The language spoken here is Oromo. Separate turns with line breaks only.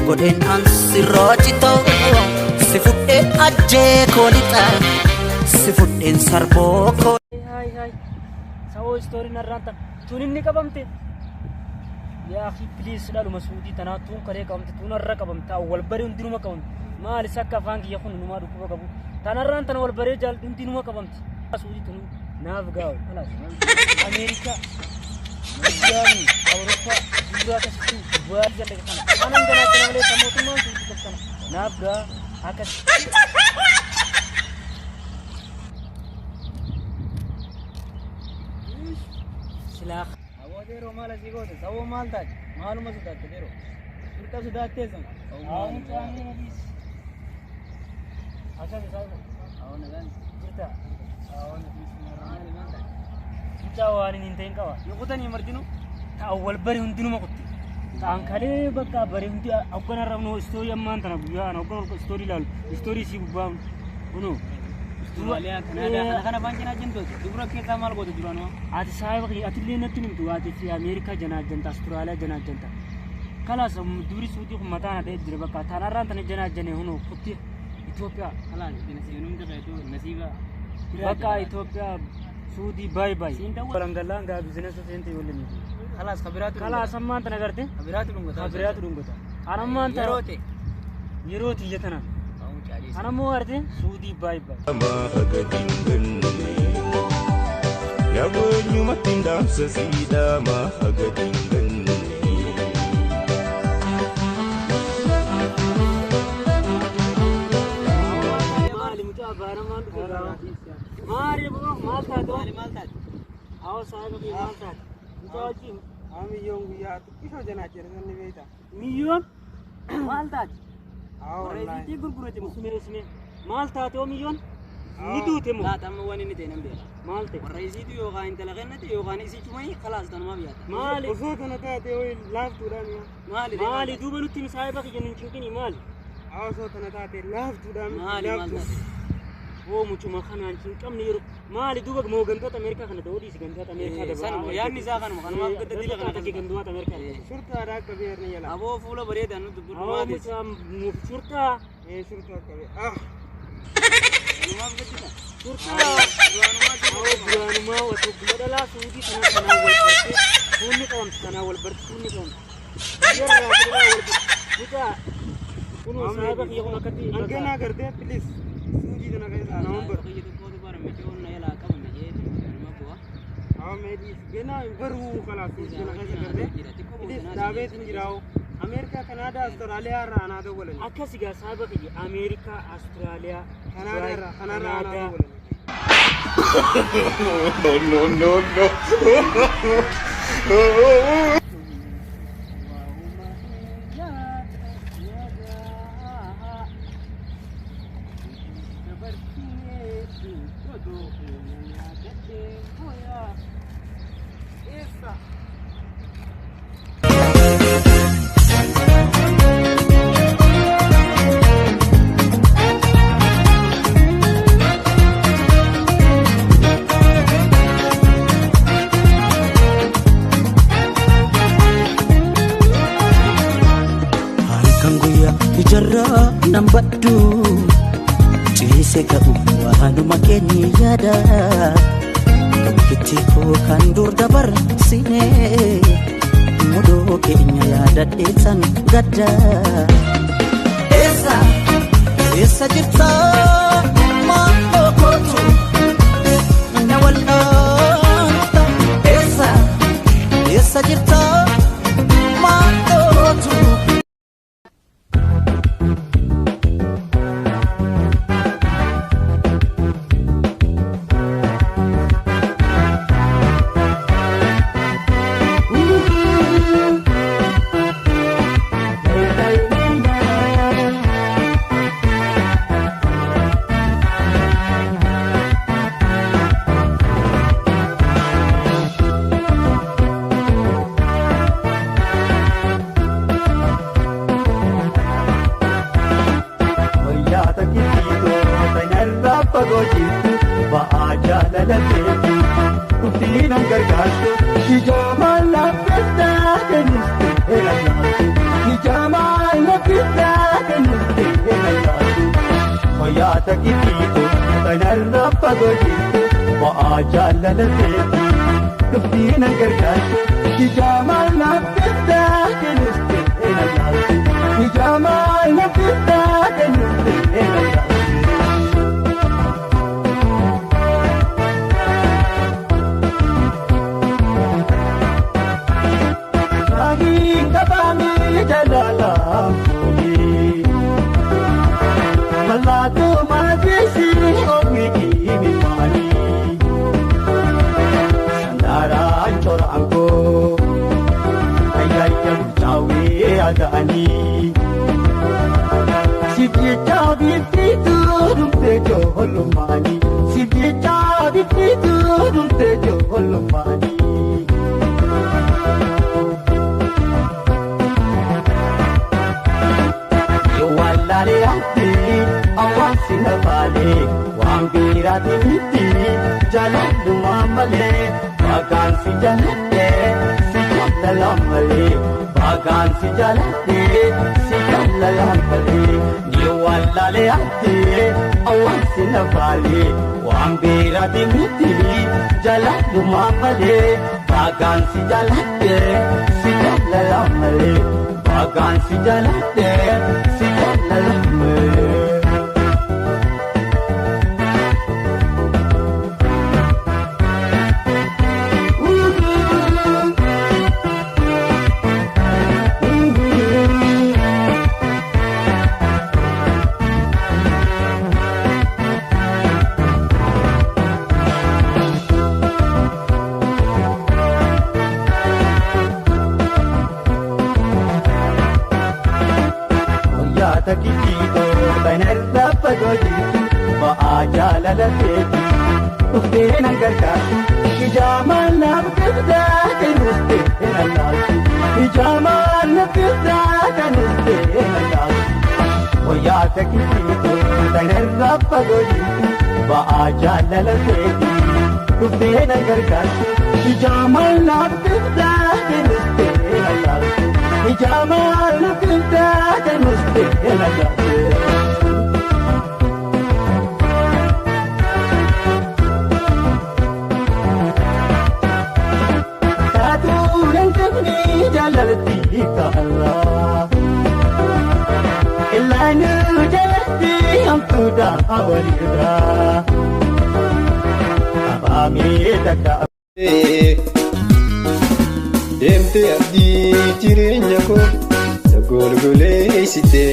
godhen ansi roojito si fudhen ajjee koolita si fudhen sarboo koo.
Hai sawo story narranta tuninni qabamte yaa akhi please dhaluma suudii tanaa tuun karee qabamte tuunarra qabamta wal baree hundinuma qabamte maali sakka afaan kiyya kun numaa dhukkuba qabu tanarraan tana wal baree jaal hundinuma qabamte suudii tunu naaf gaaw kalaas Ameerika Miami Awurooppaa Duraa kastuu bu'aa jalle kana kanan ganaa kana malee mootummaan suudii kana naaf gaa akkas silaaq awoodero mala sigote sawo maltaaj maaluma sudatte dero turka sudatte san awon taani nabis acha sawo awon gan turta awon bismillah maltaaj tuta wani ninten kawa yokutani marjinu ta awwal bari hundinuma qotti taan kale bakka bari hundi awgana rabno story amman tana buya na awgana story lal story si bubam uno Dunia kana banjina jento dubra kita mal goto durano ati sahib ati lenatu nimtu ati fi America jana janta Australia jana janta kala sam duri sudi ko mata na de dirba ka tanaran tan jana jane huno putti Ethiopia kala dina senum de to nasiba baka Ethiopia sudi bye bye barangala nga business sente wolni khalas khabirat samman tan agarte khabirat dungota anamman tarote yerote yetana أنا مو أردن سودي باي باي. ما هقدين غني يا بني ما تندم سيدا ما هقدين غني. مالي متابعة ما نقول ماري بقى مال تادو مال تاد. أو سايب في مال تاد. متواجي. أمي يوم بيا كيف جانا كيرنا نبيتا. ميون مال تاد. رئيسي غرغرتي مسمى مالتا تو مليون ندوتي مو لا تم وين نتي نمبر مالتي الرئيسي تو يوغا انت لغنتي يوغا نسي تشمي خلاص تن ما بيات مالي وصوت انا تاتي وي لاف تودامي مالي دوبلو تيم صاحبك جنن تشكني مالي او صوت انا تاتي لاف تودامي مالي هو مچو ما خنا انت كم نيرو مالي دوبك مو غنتات امريكا خنا دودي غنتات امريكا ده سن يعني زاغن مخن ما قد دي لغنا تكي غندوات امريكا شرطه را كبير نيلا ابو فولو بريد انو دبر ما دي شرطه ايه شرطه كبير ما بجد شرطه جوان ما وتو بدلا سودي تناول برت كوني كون تناول برت كوني كون يرا تناول بتا كونو صاحبك يوم كتي انغنا کرتے پلیز سودی دنا کا نمبر یہ تو بار میں جو نہ لا کا میں یہ ما بوا ہاں میری بنا برو خلاص دنا کا کرتے پلیز دعوت نجراو امریکا کانادا استرالیا رانا دو ولن اكسي گا صاحبك یہ امریکا استرالیا کانادا رانا دو ولن no Jarra nambaddu ciise ka'u waanuma keenya yaada tokkichi koo kan dur dabar sine mudoo keenya yaadadhee san gadda eessa jirta maal kootu na wal'aanta eessa jirta maal kootu Hijama la festa que nos espera, hijama la festa.
takitiito kanarra pagojitu Waajala na teki Tuftina gargaatu Hijamal na pita Kenuste enalaatu Hijamal na pita Kenuste enalaatu Sagi kabami jalala muli Malatu magisi omiki mimani Sandaran corangko Ayay yang cawe adani Si dia bitu rumte jolumani Si dia bitu rumte jolumani Wallale ati awasi nabale wambira dimiti jalandu mamale bagan si jalate si jalalamale bagan si jalate si jalalamale ni wallale ati awasi nabale wambira dimiti jalandu mamale bagan si jalate si jalalamale bagan si jalate si jalalamale takitiito kanarra pagojitu Waajala na teki Tuftina gargaatu Hijamal na pita Kenuste enalaatu Hijamal na pita Kenuste enalaatu Oya takitiito kanarra pagojitu Waajala na teki Tuftina gargaatu Hijamal na pita Kenuste enalaatu Hijamal na pita Kenuste enalaatu Jalalati ka Allah Illanu jalati amtuda awalidra Abami taka
Demte abdi jireenya ko sagolgoleessite